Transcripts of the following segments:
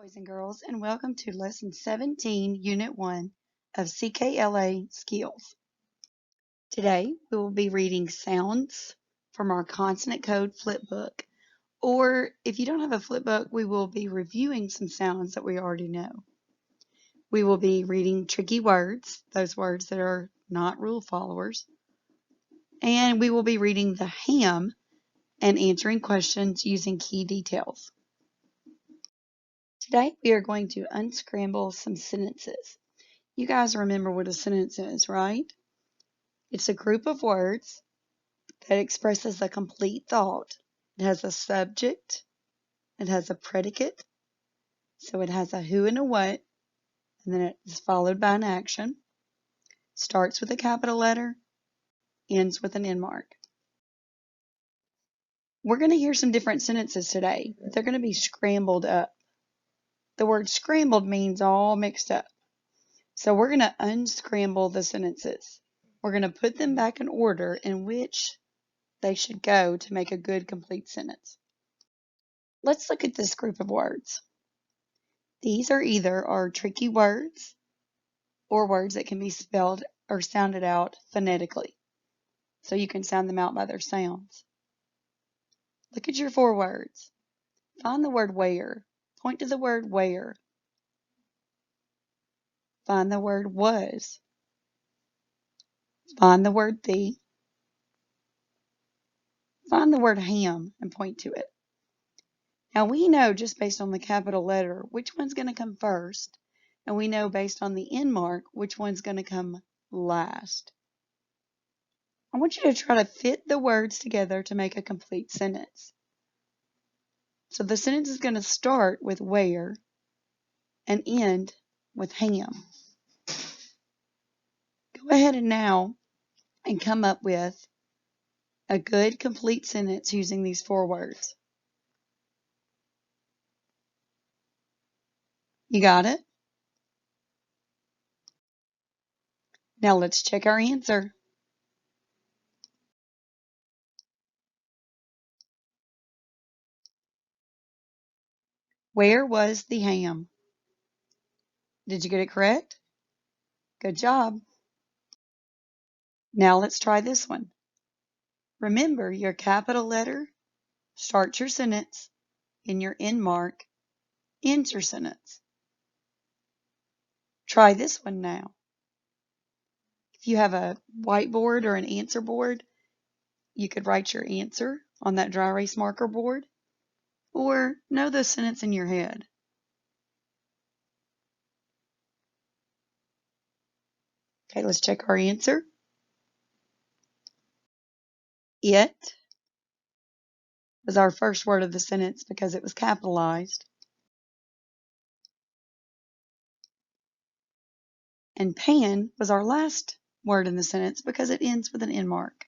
boys and girls, and welcome to Lesson 17, Unit 1 of CKLA Skills. Today, we will be reading sounds from our consonant code flipbook, or if you don't have a flipbook, we will be reviewing some sounds that we already know. We will be reading tricky words, those words that are not rule followers, and we will be reading the ham and answering questions using key details. Today, we are going to unscramble some sentences. You guys remember what a sentence is, right? It's a group of words that expresses a complete thought. It has a subject, it has a predicate, so it has a who and a what, and then it is followed by an action, starts with a capital letter, ends with an end mark. We're going to hear some different sentences today. They're going to be scrambled up. The word scrambled means all mixed up. So we're going to unscramble the sentences. We're going to put them back in order in which they should go to make a good, complete sentence. Let's look at this group of words. These are either our tricky words or words that can be spelled or sounded out phonetically. So you can sound them out by their sounds. Look at your four words. Find the word where. Point to the word where. Find the word was. Find the word the. Find the word ham and point to it. Now we know just based on the capital letter which one's going to come first, and we know based on the end mark which one's going to come last. I want you to try to fit the words together to make a complete sentence. So the sentence is going to start with where and end with ham. Go ahead and now and come up with a good complete sentence using these four words. You got it? Now let's check our answer. Where was the ham? Did you get it correct? Good job. Now let's try this one. Remember, your capital letter starts your sentence, and your end mark ends your sentence. Try this one now. If you have a whiteboard or an answer board, you could write your answer on that dry erase marker board, or know the sentence in your head. Okay, let's check our answer. It was our first word of the sentence because it was capitalized. And pan was our last word in the sentence because it ends with an end mark.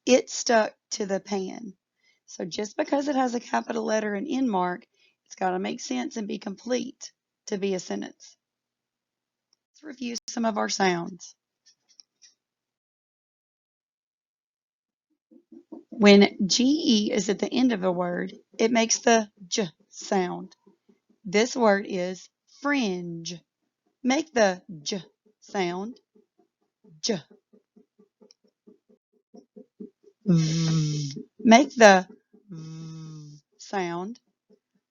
It stuck to the pan. So just because it has a capital letter and end mark, it's got to make sense and be complete to be a sentence. Let's review some of our sounds. When GE is at the end of a word, it makes the J sound. This word is fringe. Make the J sound. J. Make the V sound.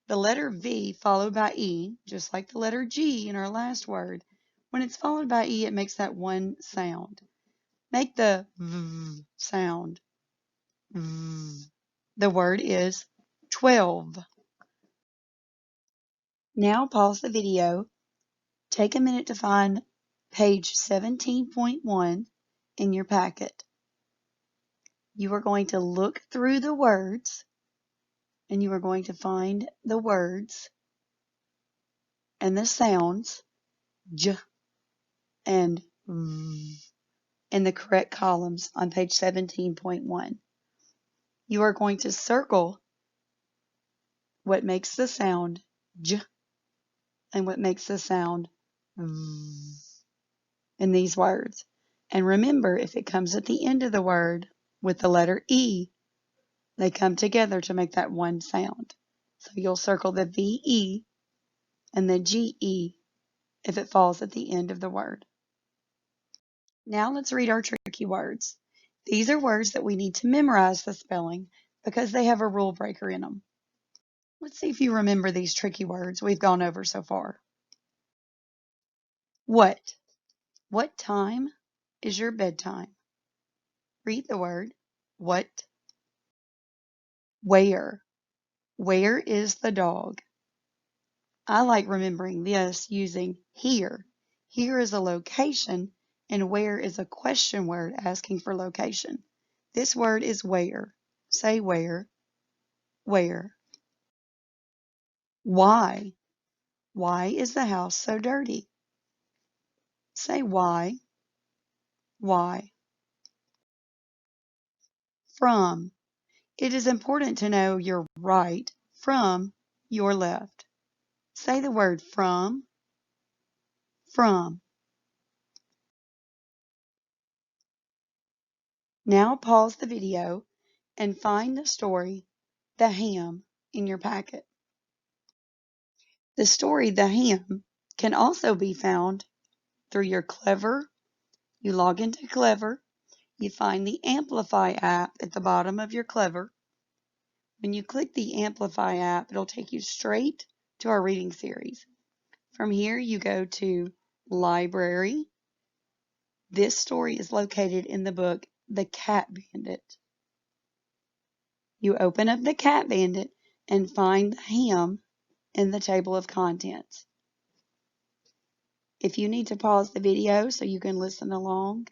The letter V followed by E, just like the letter G in our last word. When it's followed by E, it makes that one sound. Make the V sound. V. The word is 12. Now pause the video. Take a minute to find page 17.1 in your packet. You are going to look through the words, and you are going to find the words and the sounds J and V in the correct columns on page 17.1. You are going to circle what makes the sound J and what makes the sound V in these words. And remember, if it comes at the end of the word with the letter E, they come together to make that one sound. So you'll circle the VE and the GE if it falls at the end of the word. Now let's read our tricky words. These are words that we need to memorize the spelling because they have a rule breaker in them. Let's see if you remember these tricky words we've gone over so far. What? What time is your bedtime? Read the word. What? Where? Where is the dog? I like remembering this using here. Here is a location and where is a question word asking for location. This word is where. Say where. Where? Why? Why is the house so dirty? Say why. Why? From. It is important to know your right from your left. Say the word from. From. Now pause the video and find the story, The Ham, in your packet. The story, The Ham, can also be found through your Clever. You log into Clever. You find the Amplify app at the bottom of your Clever. When you click the Amplify app, it'll take you straight to our reading series. From here, you go to Library. This story is located in the book The Cat Bandit. You open up The Cat Bandit and find The Ham in the table of contents. If you need to pause the video so you can listen along,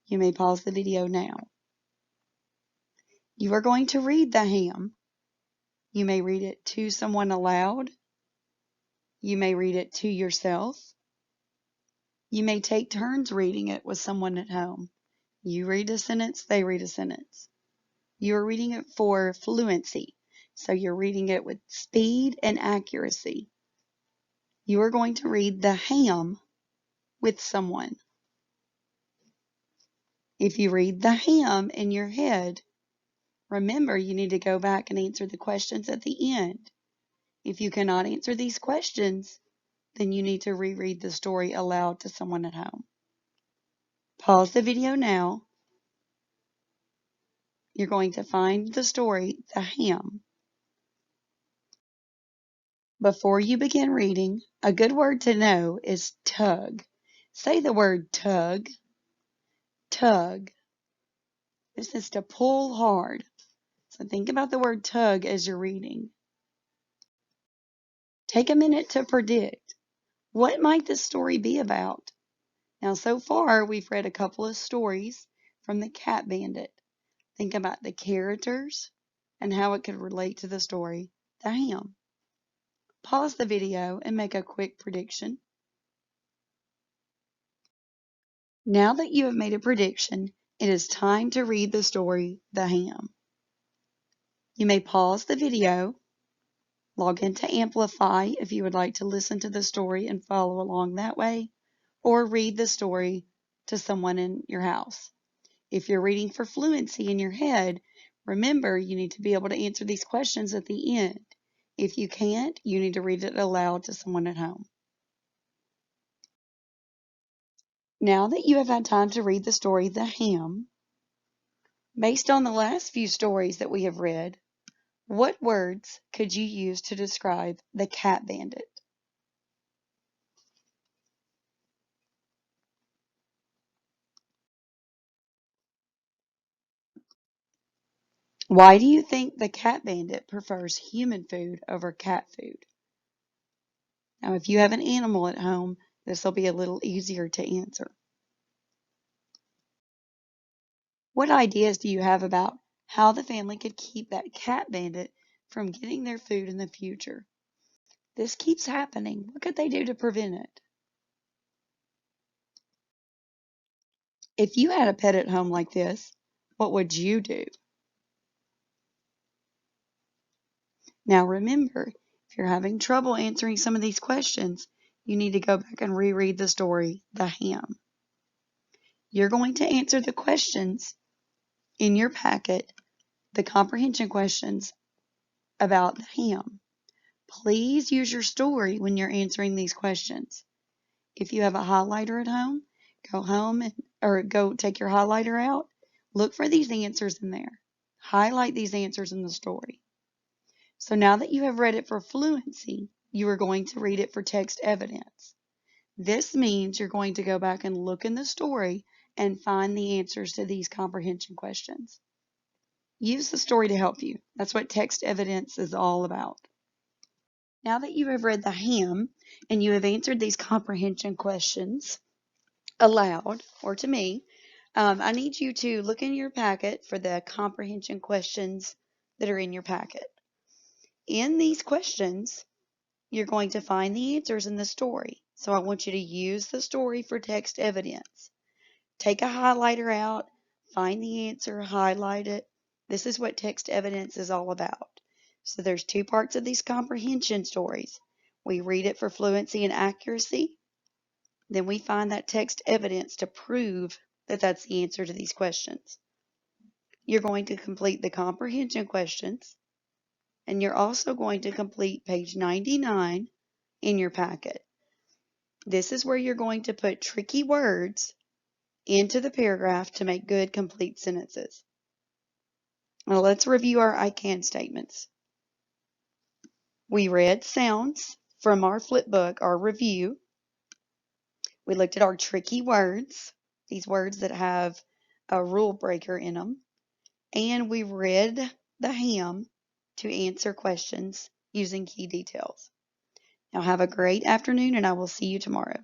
you may pause the video now. You are going to read The Ham. You may read it to someone aloud. You may read it to yourself. You may take turns reading it with someone at home. You read a sentence, they read a sentence. You are reading it for fluency, so you're reading it with speed and accuracy. You are going to read The Ham with someone. If you read The Ham in your head, remember you need to go back and answer the questions at the end. If you cannot answer these questions, then you need to reread the story aloud to someone at home. Pause the video now. You're going to find the story, The Ham. Before you begin reading, a good word to know is tug. Say the word tug. Tug. This is to pull hard. So think about the word tug as you're reading. Take a minute to predict. What might this story be about? Now, so far, we've read a couple of stories from The Cat Bandit. Think about the characters and how it could relate to the story, The Ham. Pause the video and make a quick prediction. Now that you have made a prediction, it is time to read the story, The Ham. You may pause the video, log into Amplify if you would like to listen to the story and follow along that way, or read the story to someone in your house. If you're reading for fluency in your head, remember you need to be able to answer these questions at the end. If you can't, you need to read it aloud to someone at home. Now that you have had time to read the story, The Ham, based on the last few stories that we have read, what words could you use to describe the Cat Bandit? Why do you think the Cat Bandit prefers human food over cat food? Now, if you have an animal at home, this will be a little easier to answer. What ideas do you have about how the family could keep that cat bandit from getting their food in the future? This keeps happening. What could they do to prevent it? If you had a pet at home like this, what would you do? Now remember, if you're having trouble answering some of these questions, you need to go back and reread the story, The Ham. You're going to answer the questions in your packet, the comprehension questions about the ham. Please use your story when you're answering these questions. If you have a highlighter at home, go home or go take your highlighter out. Look for these answers in there. Highlight these answers in the story. So now that you have read it for fluency, you are going to read it for text evidence. This means you're going to go back and look in the story and find the answers to these comprehension questions. Use the story to help you. That's what text evidence is all about. Now that you have read the HAM and you have answered these comprehension questions aloud or to me, I need you to look in your packet for the comprehension questions that are in your packet. In these questions, you're going to find the answers in the story. So I want you to use the story for text evidence. Take a highlighter out, find the answer, highlight it. This is what text evidence is all about. So there's two parts of these comprehension stories. We read it for fluency and accuracy. Then we find that text evidence to prove that that's the answer to these questions. You're going to complete the comprehension questions, and you're also going to complete page 99 in your packet. This is where you're going to put tricky words into the paragraph to make good, complete sentences. Now let's review our I can statements. We read sounds from our flip book, our review. We looked at our tricky words, these words that have a rule breaker in them. And we read the HAM to answer questions using key details. Now have a great afternoon, and I will see you tomorrow.